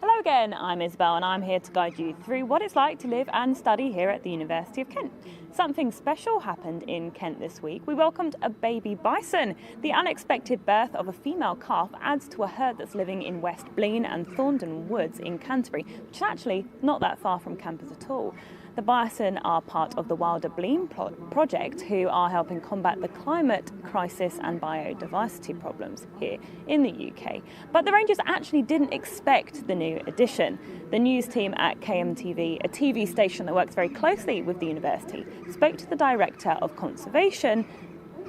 Hello again, I'm Isabel and I'm here to guide you through what it's like to live and study here at the University of Kent. Something special happened in Kent this week. We welcomed a baby bison. The unexpected birth of a female calf adds to a herd that's living in West Blean and Thorndon Woods in Canterbury, which is actually not that far from campus at all. The bison are part of the Wilder Blean project, who are helping combat the climate crisis and biodiversity problems here in the UK. But the rangers actually didn't expect the new addition. The news team at KMTV, a TV station that works very closely with the university, spoke to the Director of Conservation,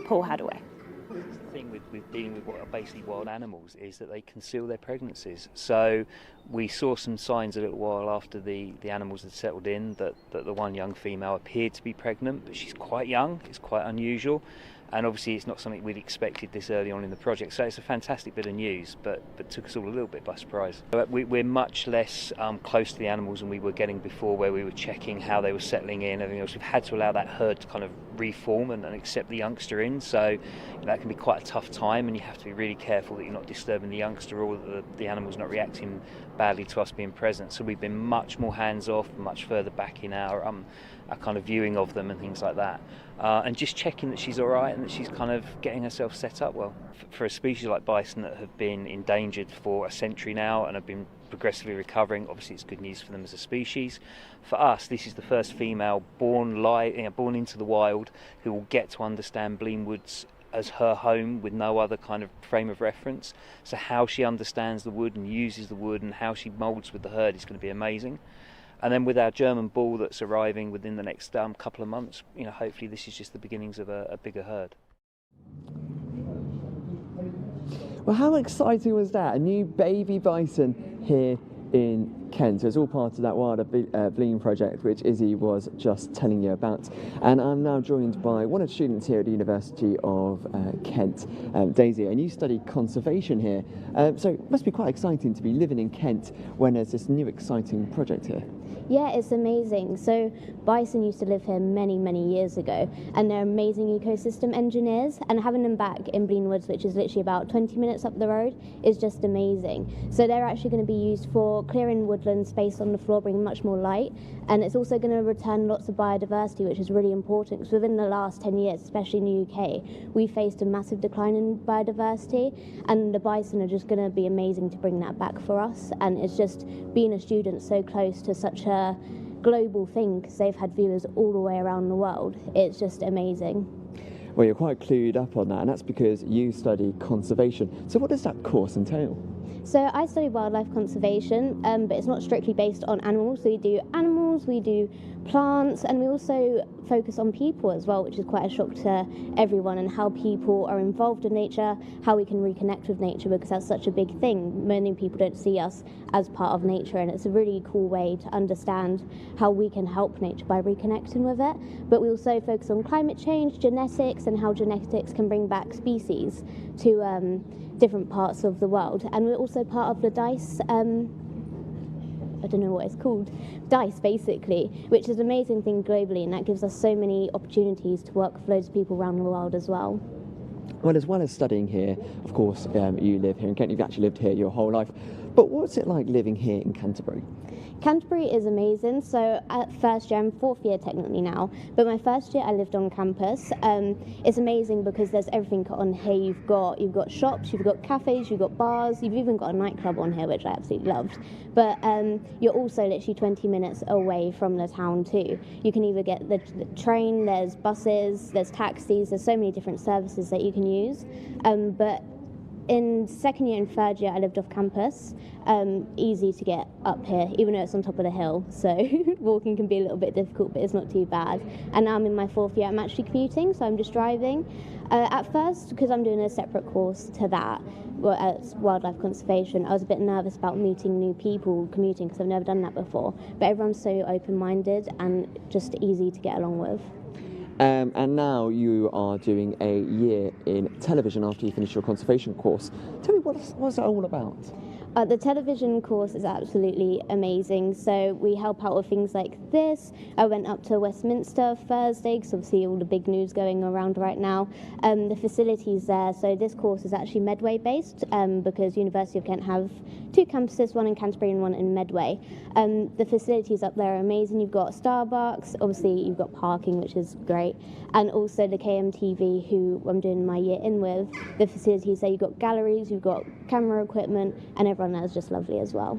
Paul Hadaway. The thing with dealing with what are basically wild animals is that they conceal their pregnancies. So we saw some signs a little while after the animals had settled in that the one young female appeared to be pregnant, but she's quite young. It's quite unusual, and obviously it's not something we'd expected this early on in the project. So it's a fantastic bit of news, but took us all a little bit by surprise. We're much less close to the animals than we were getting before, where we were checking how they were settling in, everything else. We've had to allow that herd to kind of reform and accept the youngster in, so that can be quite a tough time, and you have to be really careful that you're not disturbing the youngster or that the animal's not reacting badly to us being present. So we've been much more hands-off, much further back in our kind of viewing of them and things like that, and just checking that she's all right and that she's kind of getting herself set up well. For a species like bison that have been endangered for a century now and have been progressively recovering, obviously it's good news for them as a species. For us, this is the first female born into the wild who will get to understand Blean Woods as her home with no other kind of frame of reference. So how she understands the wood and uses the wood and how she moulds with the herd is going to be amazing. And then with our German bull that's arriving within the next couple of months, hopefully this is just the beginnings of a bigger herd. Well, how exciting was that? A new baby bison here in Kent. So it's all part of that Wilder Blean project, which Izzy was just telling you about. And I'm now joined by one of the students here at the University of Kent, Daisy, and you study conservation here. So it must be quite exciting to be living in Kent when there's this new exciting project here. Yeah, it's amazing. So bison used to live here many, many years ago, and they're amazing ecosystem engineers, and having them back in Blean Woods, which is literally about 20 minutes up the road, is just amazing. So they're actually going to be used for clearing woodland space on the floor, bringing much more light, and it's also going to return lots of biodiversity, which is really important, because within the last 10 years, especially in the UK, we faced a massive decline in biodiversity, and the bison are just going to be amazing to bring that back for us. And it's just being a student so close to such a global thing, because they've had viewers all the way around the world. It's just amazing. Well, you're quite clued up on that, and that's because you study conservation. So what does that course entail? So I study wildlife conservation, but it's not strictly based on animals. So we do animals, we do plants, and we also focus on people as well, which is quite a shock to everyone, and how people are involved in nature, how we can reconnect with nature, because that's such a big thing. Many people don't see us as part of nature, and it's a really cool way to understand how we can help nature by reconnecting with it. But we also focus on climate change, genetics, and how genetics can bring back species to different parts of the world. And we're also part of the DICE, I don't know what it's called, DICE basically, which is an amazing thing globally, and that gives us so many opportunities to work with loads of people around the world as well. Well, as well as studying here, of course, you live here in Kent. You've actually lived here your whole life. But what's it like living here in Canterbury? Canterbury is amazing. So at first year, I'm fourth year technically now, but my first year I lived on campus. It's amazing because there's everything on here. You've got shops, you've got cafes, you've got bars, you've even got a nightclub on here, which I absolutely loved. But you're also literally 20 minutes away from the town too. You can either get the train, there's buses, there's taxis, there's so many different services that you can use. But in second year and third year, I lived off campus. Easy to get up here, even though it's on top of the hill. So walking can be a little bit difficult, but it's not too bad. And now I'm in my fourth year, I'm actually commuting, so I'm just driving. At first, because I'm doing a separate course to that, as wildlife conservation, I was a bit nervous about meeting new people commuting, because I've never done that before. But everyone's so open-minded and just easy to get along with. And now you are doing a year in television after you finish your conservation course. Tell me, what's that all about? The television course is absolutely amazing. So we help out with things like this. I went up to Westminster Thursday because obviously all the big news going around right now. The facilities there. So this course is actually Medway based because University of Kent have 2 campuses, one in Canterbury and one in Medway. The facilities up there are amazing. You've got Starbucks, obviously you've got parking, which is great, and also the KMTV, who I'm doing my year in with. The facilities there, you've got galleries, you've got camera equipment, and everyone there is just lovely as well.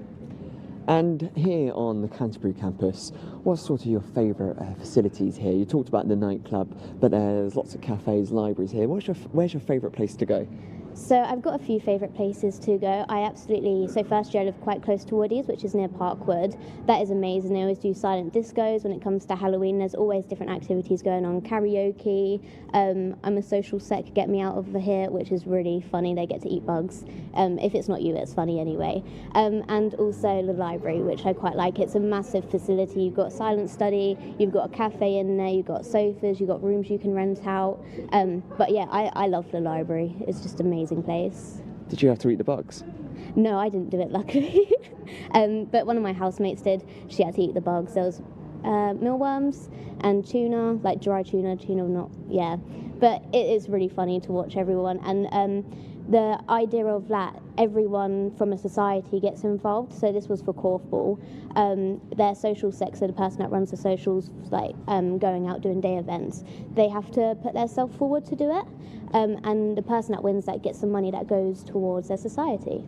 And here on the Canterbury campus, what's sort of your favourite facilities here? You talked about the nightclub, but there's lots of cafes, libraries here. Where's your favourite place to go? So I've got a few favourite places to go. So first year I live quite close to Woodies, which is near Parkwood. That is amazing. They always do silent discos when it comes to Halloween. There's always different activities going on. Karaoke. I'm a social sec, Get Me Out of Here, which is really funny. They get to eat bugs. If it's not you, it's funny anyway. And also the library, which I quite like. It's a massive facility. You've got silent study, you've got a cafe in there, you've got sofas, you've got rooms you can rent out. But yeah, I love the library. It's just amazing place. Did you have to eat the bugs? No, I didn't do it, luckily. But one of my housemates did. She had to eat the bugs. There was mealworms and tuna, like dry tuna not, yeah. But it is really funny to watch everyone. And the idea of that, everyone from a society gets involved. So this was for Korfball. Their social sec, so the person that runs the socials, like going out doing day events, they have to put themselves forward to do it. And the person that wins that gets some money that goes towards their society.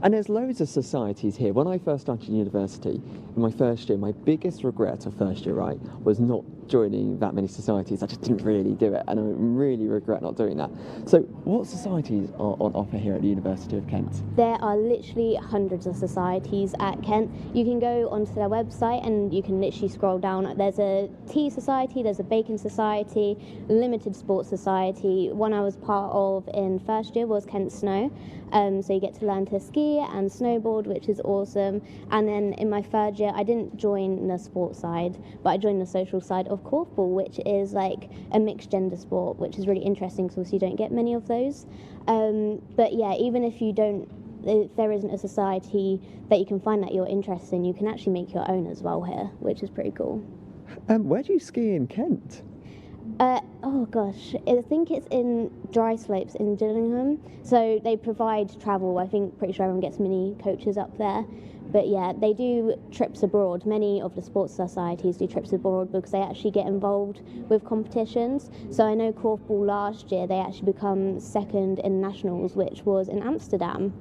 And there's loads of societies here. When I first started university, in my first year, my biggest regret of first year, right, was not joining that many societies. I just didn't really do it, and I really regret not doing that. So what societies are on offer here at the University of Kent? There are literally hundreds of societies at Kent. You can go onto their website and you can literally scroll down. There's a tea society, there's a baking society, limited sports society. One I was part of in first year was Kent Snow. So you get to learn to ski and snowboard, which is awesome. And then in my third year, I didn't join the sports side, but I joined the social side of Korfball, which is like a mixed gender sport, which is really interesting because obviously you don't get many of those. But yeah, even if there isn't a society that you can find that you're interested in, you can actually make your own as well here, which is pretty cool. Where do you ski in Kent? Oh gosh, I think it's in Dry Slopes in Gillingham. So they provide travel. I think pretty sure everyone gets mini coaches up there. But yeah, they do trips abroad. Many of the sports societies do trips abroad because they actually get involved with competitions. So I know Korfball last year, they actually become second in nationals, which was in Amsterdam.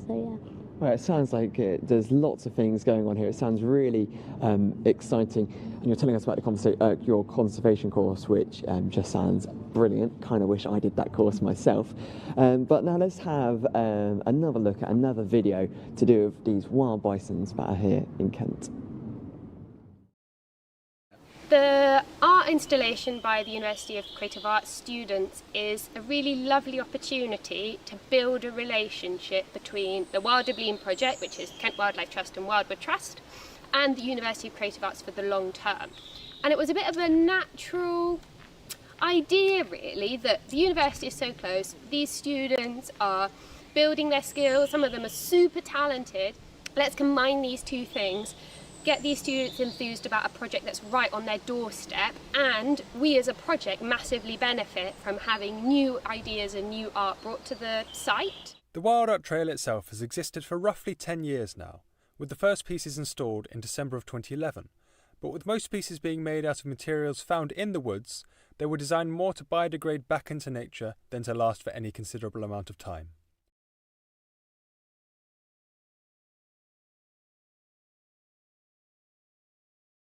So yeah. Well, it sounds like there's lots of things going on here. It sounds really exciting. And you're telling us about your conservation course, which just sounds brilliant. Kind of wish I did that course myself. But now let's have another look at another video to do with these wild bisons that are here in Kent. The art installation by the University of Creative Arts students is a really lovely opportunity to build a relationship between the Wilder Bleam project, which is Kent Wildlife Trust and Wildwood Trust, and the University of Creative Arts for the long term. And it was a bit of a natural idea really that the university is so close, these students are building their skills, some of them are super talented. Let's combine these two things, get these students enthused about a project that's right on their doorstep, and we as a project massively benefit from having new ideas and new art brought to the site. The Wild Art Trail itself has existed for roughly 10 years now, with the first pieces installed in December of 2011. But with most pieces being made out of materials found in the woods, they were designed more to biodegrade back into nature than to last for any considerable amount of time.